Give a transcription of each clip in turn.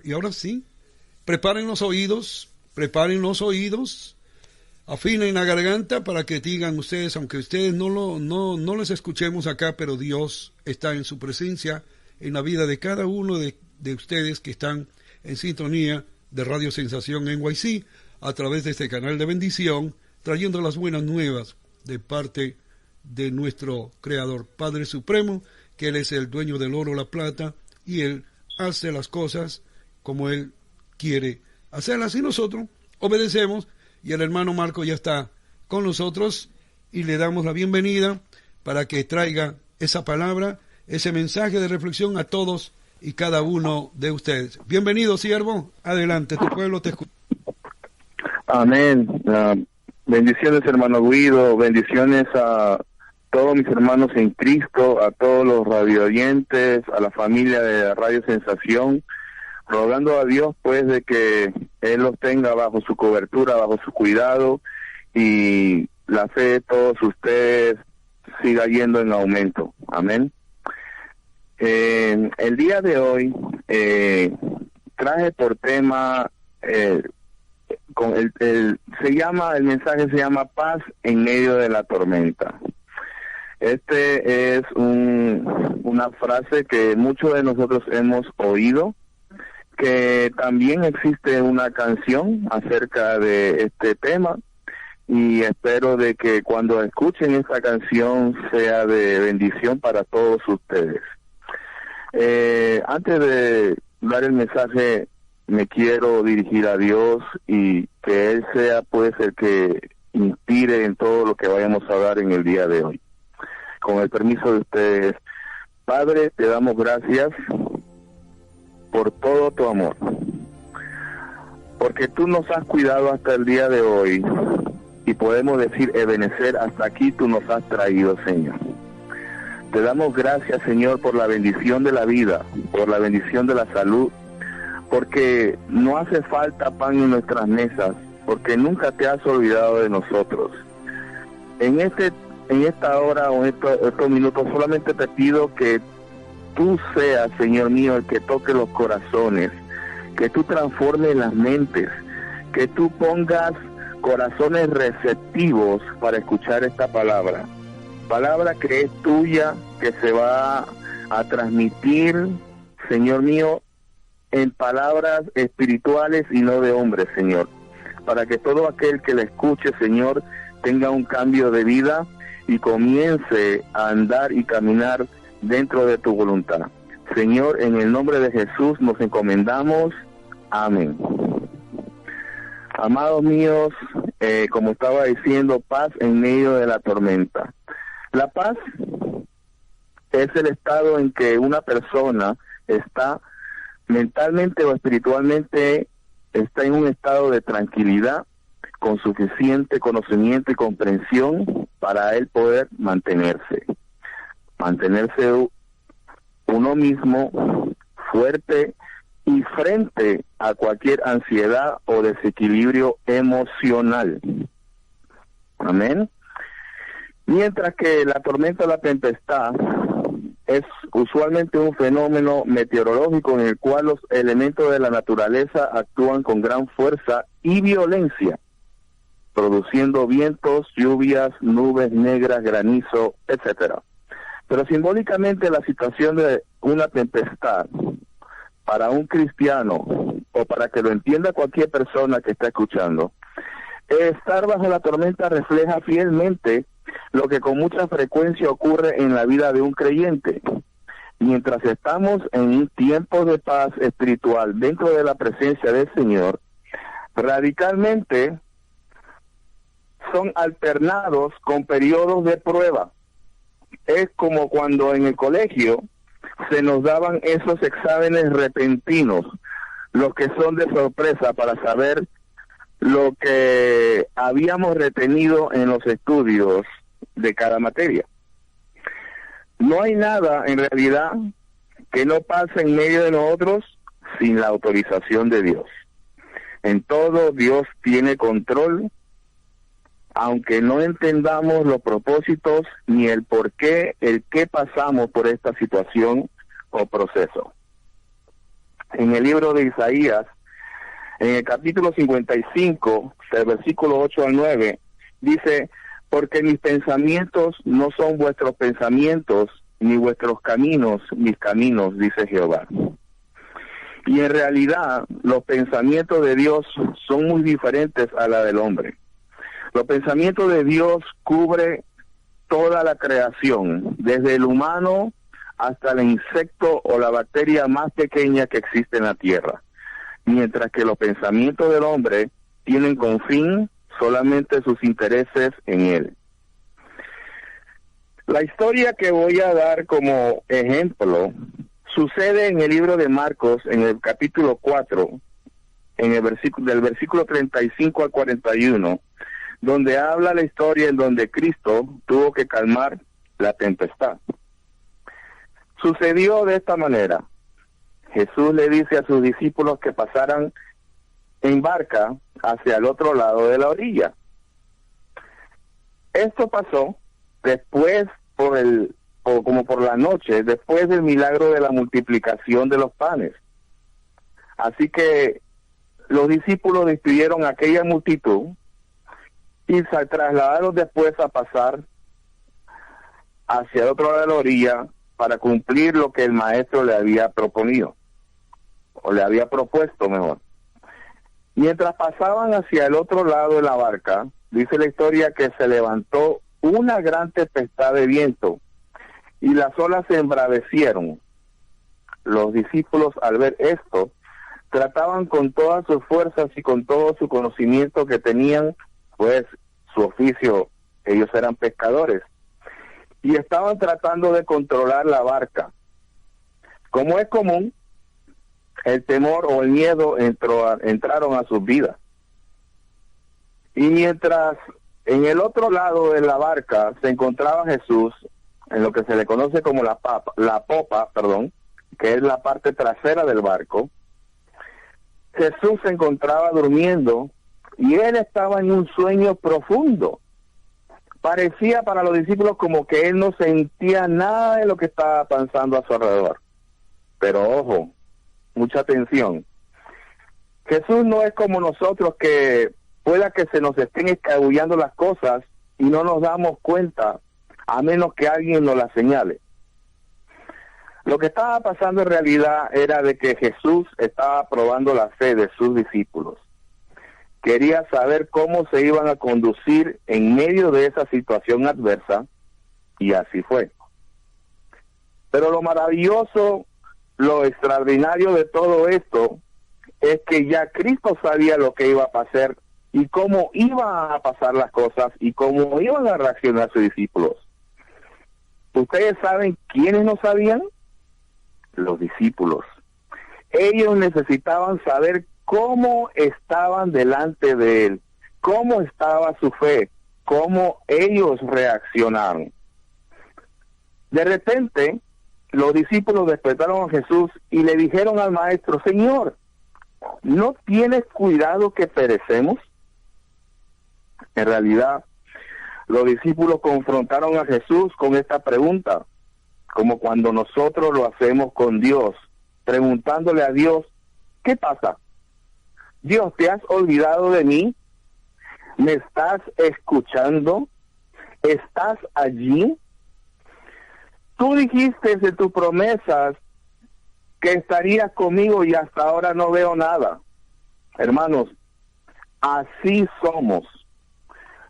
Y ahora sí, preparen los oídos, afinen la garganta para que digan ustedes, aunque ustedes no les escuchemos acá, pero Dios está en su presencia, en la vida de cada uno de ustedes que están en sintonía de Radio Sensación NYC, a través de este canal de bendición, trayendo las buenas nuevas de parte de nuestro Creador, Padre Supremo, que Él es el dueño del oro, la plata, y Él hace las cosas como Él quiere hacerlas, y nosotros obedecemos. Y el hermano Marco ya está con nosotros y le damos la bienvenida para que traiga esa palabra, ese mensaje de reflexión a todos y cada uno de ustedes. Bienvenido, siervo, adelante, tu pueblo te escucha. Amén. Bendiciones, hermano Guido, bendiciones a todos mis hermanos en Cristo, a todos los radioyentes, a la familia de Radio Sensación, rogando a Dios pues de que Él los tenga bajo su cobertura, bajo su cuidado, y la fe de todos ustedes siga yendo en aumento. Amén. El día de hoy traje por tema con el mensaje se llama Paz en medio de la tormenta. Este es una frase que muchos de nosotros hemos oído, que también existe una canción acerca de este tema, y espero de que cuando escuchen esta canción sea de bendición para todos ustedes. Antes de dar el mensaje, me quiero dirigir a Dios y que Él sea pues el que inspire en todo lo que vayamos a dar en el día de hoy. Con el permiso de ustedes, Padre, te damos gracias por todo tu amor, porque tú nos has cuidado hasta el día de hoy, y podemos decir, Ebenezer, hasta aquí tú nos has traído, Señor. Te damos gracias, Señor, por la bendición de la vida, por la bendición de la salud, porque no hace falta pan en nuestras mesas, porque nunca te has olvidado de nosotros. En esta hora o en estos minutos solamente te pido que tú seas, Señor mío, el que toque los corazones, que tú transformes las mentes, que tú pongas corazones receptivos para escuchar esta palabra que es tuya, que se va a transmitir, Señor mío, en palabras espirituales y no de hombres, Señor, para que todo aquel que la escuche, Señor, tenga un cambio de vida y comience a andar y caminar dentro de tu voluntad. Señor, en el nombre de Jesús nos encomendamos. Amén. Amados míos, como estaba diciendo, paz en medio de la tormenta. La paz es el estado en que una persona está mentalmente o espiritualmente, está en un estado de tranquilidad, con suficiente conocimiento y comprensión para él poder mantenerse uno mismo fuerte y frente a cualquier ansiedad o desequilibrio emocional. Amén. Mientras que la tormenta o la tempestad es usualmente un fenómeno meteorológico en el cual los elementos de la naturaleza actúan con gran fuerza y violencia, produciendo vientos, lluvias, nubes negras, granizo, etcétera. Pero simbólicamente la situación de una tempestad para un cristiano, o para que lo entienda cualquier persona que está escuchando, estar bajo la tormenta refleja fielmente lo que con mucha frecuencia ocurre en la vida de un creyente. Mientras estamos en un tiempo de paz espiritual dentro de la presencia del Señor, radicalmente son alternados con periodos de prueba. Es como cuando en el colegio se nos daban esos exámenes repentinos, los que son de sorpresa para saber lo que habíamos retenido en los estudios de cada materia. No hay nada en realidad que no pase en medio de nosotros sin la autorización de Dios. En todo Dios tiene control, aunque no entendamos los propósitos ni el por qué, el qué pasamos por esta situación o proceso. en el libro de Isaías, en el capítulo 55, del versículo 8 al 9, dice: porque mis pensamientos no son vuestros pensamientos, ni vuestros caminos mis caminos, dice Jehová. Y en realidad los pensamientos de Dios son muy diferentes a la del hombre. Los pensamientos de Dios cubre toda la creación, desde el humano hasta el insecto o la bacteria más pequeña que existe en la tierra, mientras que los pensamientos del hombre tienen con fin solamente sus intereses en él. La historia que voy a dar como ejemplo sucede en el libro de Marcos, en el capítulo 4, en el del versículo 35 al 41, donde habla la historia en donde Cristo tuvo que calmar la tempestad. Sucedió de esta manera: Jesús le dice a sus discípulos que pasaran en barca hacia el otro lado de la orilla. Esto pasó después como por la noche, después del milagro de la multiplicación de los panes. Así que los discípulos despidieron a aquella multitud y se trasladaron después a pasar hacia el otro lado de la orilla para cumplir lo que el maestro le había proponido, o le había propuesto mejor. Mientras pasaban hacia el otro lado de la barca, dice la historia que se levantó una gran tempestad de viento y las olas se embravecieron. Los discípulos, al ver esto, trataban con todas sus fuerzas y con todo su conocimiento que tenían, pues su oficio, ellos eran pescadores, y estaban tratando de controlar la barca. Como es común, el temor o el miedo entraron a sus vidas. Y mientras en el otro lado de la barca se encontraba Jesús, en lo que se le conoce como la popa, que es la parte trasera del barco, Jesús se encontraba durmiendo y él estaba en un sueño profundo. Parecía para los discípulos como que él no sentía nada de lo que estaba pasando a su alrededor. Pero ojo, mucha atención. Jesús no es como nosotros, que pueda que se nos estén escabullando las cosas y no nos damos cuenta, a menos que alguien nos la señale. Lo que estaba pasando en realidad era de que Jesús estaba probando la fe de sus discípulos. Quería saber cómo se iban a conducir en medio de esa situación adversa, y así fue. Pero lo maravilloso, lo extraordinario de todo esto, es que ya Cristo sabía lo que iba a pasar y cómo iban a pasar las cosas y cómo iban a reaccionar sus discípulos. ¿Ustedes saben quiénes no sabían? Los discípulos. Ellos necesitaban saber cómo estaban delante de él, cómo estaba su fe, cómo ellos reaccionaron. De repente, los discípulos despertaron a Jesús y le dijeron al maestro: Señor, ¿no tienes cuidado que perecemos? En realidad, los discípulos confrontaron a Jesús con esta pregunta, como cuando nosotros lo hacemos con Dios, preguntándole a Dios: ¿qué pasa? Dios, ¿te has olvidado de mí? ¿Me estás escuchando? ¿Estás allí? Tú dijiste en tus promesas que estarías conmigo y hasta ahora no veo nada. Hermanos, así somos.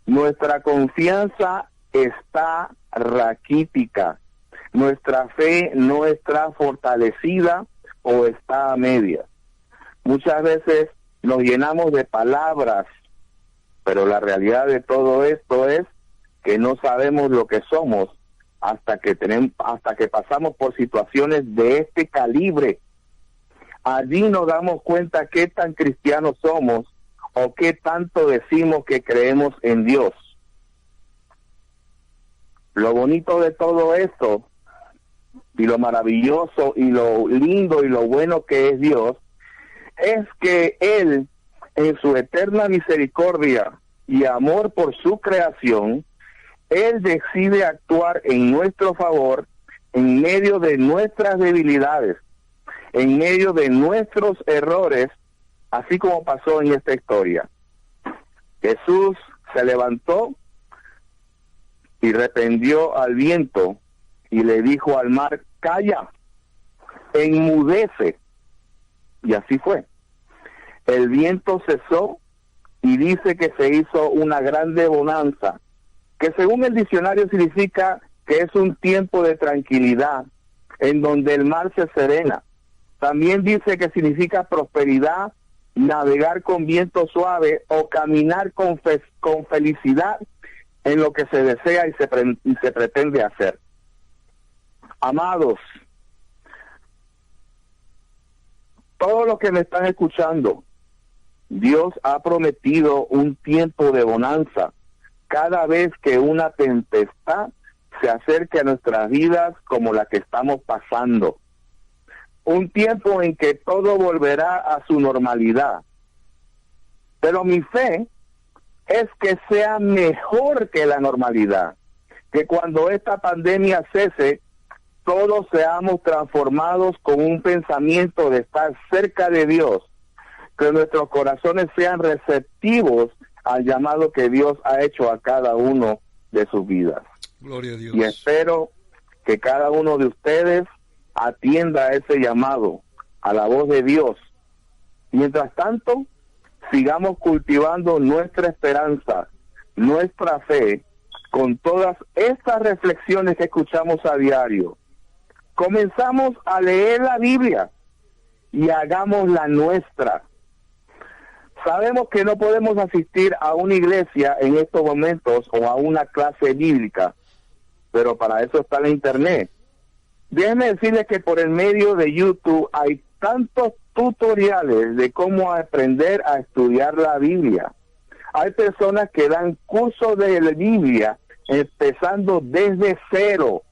Nuestra confianza está raquítica. Nuestra fe no está fortalecida o está a medias. Muchas veces nos llenamos de palabras, pero la realidad de todo esto es que no sabemos lo que somos hasta que pasamos por situaciones de este calibre. Allí nos damos cuenta qué tan cristianos somos o qué tanto decimos que creemos en Dios. Lo bonito de todo esto y lo maravilloso y lo lindo y lo bueno que es Dios es que Él, en su eterna misericordia y amor por su creación, Él decide actuar en nuestro favor en medio de nuestras debilidades. en medio de nuestros errores, así como pasó en esta historia. Jesús se levantó y reprendió al viento y le dijo al mar: calla, enmudece. Y así fue. El viento cesó y dice que se hizo una grande bonanza, que según el diccionario significa que es un tiempo de tranquilidad, en donde el mar se serena. También dice que significa prosperidad, navegar con viento suave o caminar con felicidad en lo que se desea y se pretende hacer. Amados, todos los que me están escuchando, Dios ha prometido un tiempo de bonanza cada vez que una tempestad se acerque a nuestras vidas como la que estamos pasando. Un tiempo en que todo volverá a su normalidad. Pero mi fe es que sea mejor que la normalidad, que cuando esta pandemia cese, todos seamos transformados con un pensamiento de estar cerca de Dios, que nuestros corazones sean receptivos al llamado que Dios ha hecho a cada uno de sus vidas. Gloria a Dios. Y espero que cada uno de ustedes atienda a ese llamado, a la voz de Dios. Mientras tanto, sigamos cultivando nuestra esperanza, nuestra fe, con todas estas reflexiones que escuchamos a diario. Comenzamos a leer la Biblia y hagamos la nuestra. Sabemos que no podemos asistir a una iglesia en estos momentos o a una clase bíblica, pero para eso está la internet. Déjenme decirles que por el medio de YouTube hay tantos tutoriales de cómo aprender a estudiar la Biblia. Hay personas que dan cursos de la Biblia empezando desde cero.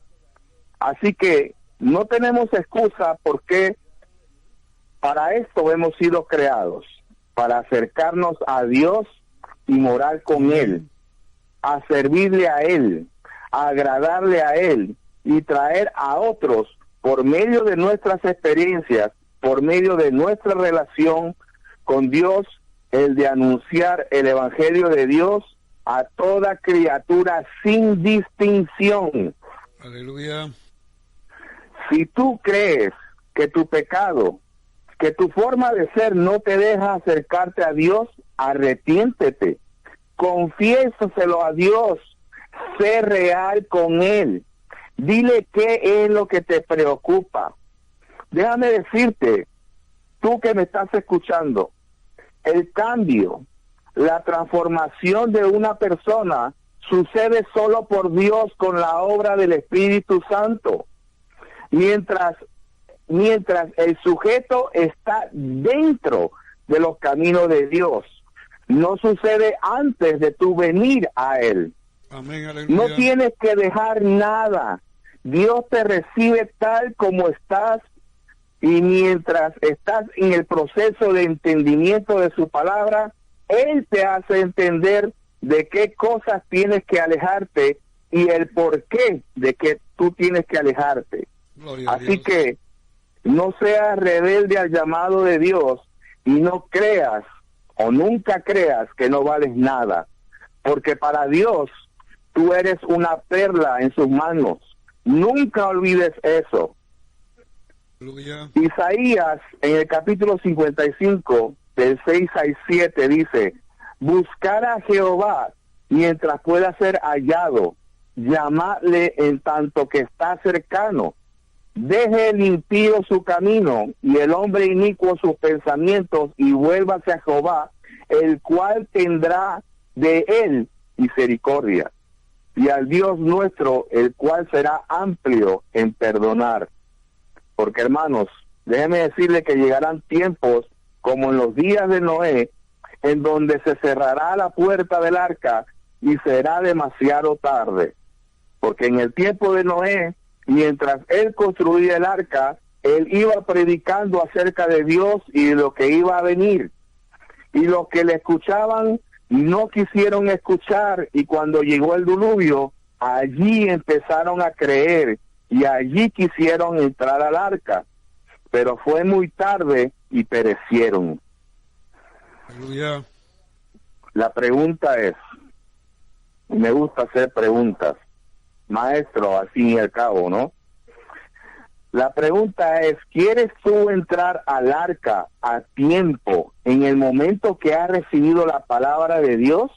Así que no tenemos excusa, porque para esto hemos sido creados, para acercarnos a Dios y morar con Él, a servirle a Él, a agradarle a Él y traer a otros por medio de nuestras experiencias, por medio de nuestra relación con Dios, el de anunciar el Evangelio de Dios a toda criatura sin distinción. Aleluya. Si tú crees que tu pecado, que tu forma de ser no te deja acercarte a Dios, arrepiéntete, confiésaselo a Dios, sé real con Él, dile qué es lo que te preocupa. Déjame decirte, tú que me estás escuchando, el cambio, la transformación de una persona sucede solo por Dios con la obra del Espíritu Santo. Mientras el sujeto está dentro de los caminos de Dios, no sucede antes de tu venir a Él. Amén, aleluya. No tienes que dejar nada. Dios te recibe tal como estás, y mientras estás en el proceso de entendimiento de su palabra, Él te hace entender de qué cosas tienes que alejarte y el porqué de que tú tienes que alejarte. Gloria a Así Dios. que no seas rebelde al llamado de Dios y no creas o nunca creas que no vales nada, porque para Dios tú eres una perla en sus manos. Nunca olvides eso. Aleluya. Isaías en el capítulo 55 del 6 al 7 dice: buscar a Jehová mientras pueda ser hallado, llamadle en tanto que está cercano. Deje el impío su camino y el hombre inicuo sus pensamientos, y vuélvase a Jehová, el cual tendrá de él misericordia, y al Dios nuestro, el cual será amplio en perdonar. Porque, hermanos, déjenme decirle que llegarán tiempos como en los días de Noé, en donde se cerrará la puerta del arca y será demasiado tarde. Porque en el tiempo de Noé, mientras él construía el arca, él iba predicando acerca de Dios y de lo que iba a venir. Y los que le escuchaban no quisieron escuchar, y cuando llegó el diluvio, allí empezaron a creer y allí quisieron entrar al arca. pero fue muy tarde y perecieron. Aleluya. La pregunta es, me gusta hacer preguntas, maestro, al fin y al cabo, ¿no? La pregunta es, ¿quieres tú entrar al arca a tiempo en el momento que has recibido la palabra de Dios?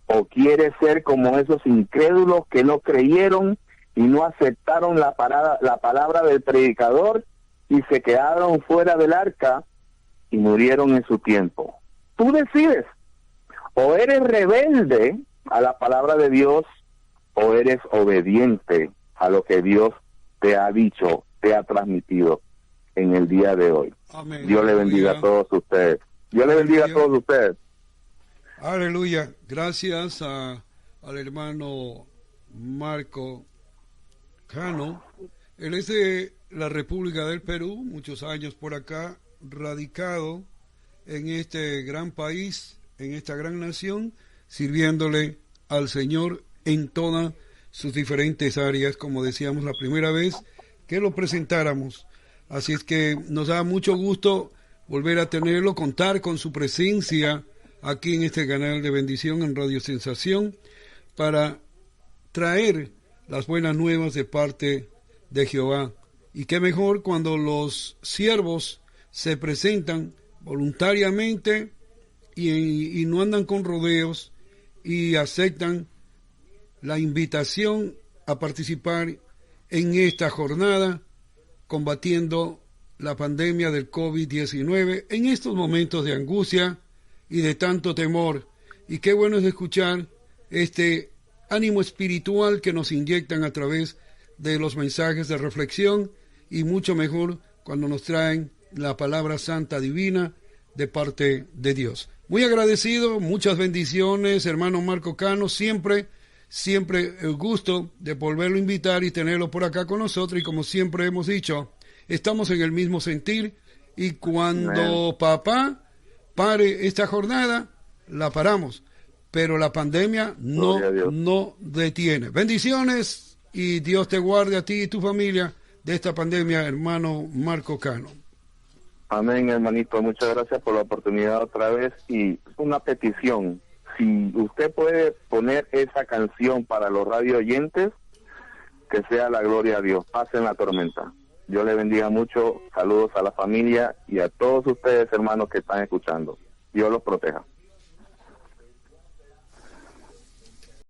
¿O quieres ser como esos incrédulos que no creyeron y no aceptaron la palabra del predicador y se quedaron fuera del arca y murieron en su tiempo? Tú decides, o eres rebelde a la palabra de Dios o eres obediente a lo que Dios te ha dicho, te ha transmitido en el día de hoy. Amén. Dios le bendiga a todos ustedes. Dios le bendiga a todos ustedes. Aleluya. Gracias al hermano Marco Cano. Él es de la República del Perú, muchos años por acá, radicado en este gran país, en esta gran nación, sirviéndole al Señor en todas sus diferentes áreas, como decíamos la primera vez que lo presentáramos. Así es que nos da mucho gusto volver a tenerlo, contar con su presencia aquí en este canal de bendición en Radio Sensación para traer las buenas nuevas de parte de Jehová. Y qué mejor cuando los siervos se presentan voluntariamente y no andan con rodeos y aceptan la invitación a participar en esta jornada combatiendo la pandemia del COVID-19 en estos momentos de angustia y de tanto temor. Y qué bueno es escuchar este ánimo espiritual que nos inyectan a través de los mensajes de reflexión, y mucho mejor cuando nos traen la palabra santa divina de parte de Dios. Muy agradecido, muchas bendiciones, hermano Marco Cano, siempre el gusto de volverlo a invitar y tenerlo por acá con nosotros, y como siempre hemos dicho, estamos en el mismo sentir, y cuando papá pare esta jornada, la paramos, pero la pandemia no detiene. Bendiciones y Dios te guarde a ti y tu familia de esta pandemia, hermano Marco Cano. Amén, hermanito. Muchas gracias por la oportunidad otra vez. Y una petición, si usted puede poner esa canción para los radio oyentes, que sea la gloria a Dios. Pasen la tormenta. Dios le bendiga mucho. Saludos a la familia y a todos ustedes, hermanos, que están escuchando. Dios los proteja.